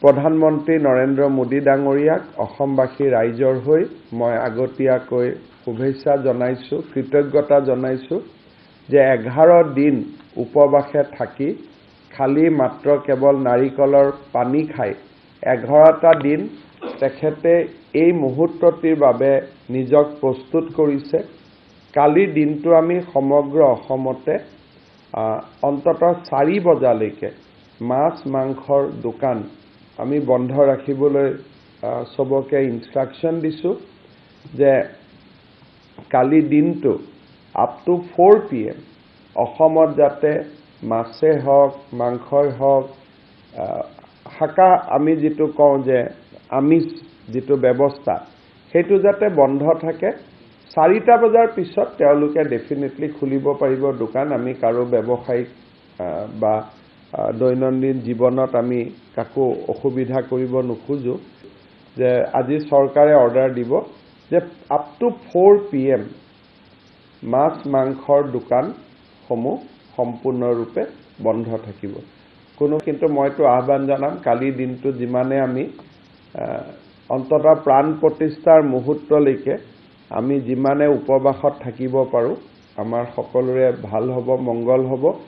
প্ৰধানমন্ত্ৰী নৰেন্দ্ৰ মোদী ডাঙৰীয়াক অসমবাসী ৰাইজৰ হৈ মই আগতীয়াকৈ শুভেচ্ছা জনাইছোঁ, কৃতজ্ঞতা জনাইছোঁ যে 11 দিন উপবাসে থাকি খালি মাত্ৰ কেৱল নাৰিকলৰ পানী খাই 11টা দিন তেখেতে এই মুহূৰ্তটিৰ বাবে নিজক প্ৰস্তুত কৰিছে। কালিৰ দিনটো আমি সমগ্ৰ অসমতে অন্ততঃ 4 বজালৈকে মাছ মাংসৰ দোকান আমি বন্ধ ৰাখিবলৈ সবকে ইনষ্ট্ৰাকশন দিছোঁ যে কালি দিনটো আপ টু 4 PM অসমত যাতে মাছে হওক মাংসই হওক শাকা আমি যেটো কওঁ যে আমিষ যেটো ব্যৱস্থা সেইটো যাতে বন্ধ থাকে। 4টা বজাৰ পিছত তেওঁলোকে ডেফিনেটলি খুলিব পাৰিব দোকান। আমি কাৰো ব্যৱসায়িক বা দৈনন্দিন জীৱনত আমি কাকো অসুবিধা কৰিব নোখোজো যে আজি চৰকাৰে অৰ্ডাৰ দিব যে আপ টু 4 PM মাছ মাংসৰ দোকান সমূহ সম্পূৰ্ণৰূপে বন্ধ থাকিব। কিন্তু মইতো আহ্বান জনাম কালি দিনটো যিমানে আমি অন্ততঃ প্ৰাণ প্ৰতিষ্ঠাৰ মুহূৰ্তলৈকে আমি যিমানে উপবাসত থাকিব পাৰো আমাৰ সকলোৰে ভাল হ'ব, মংগল হ'ব।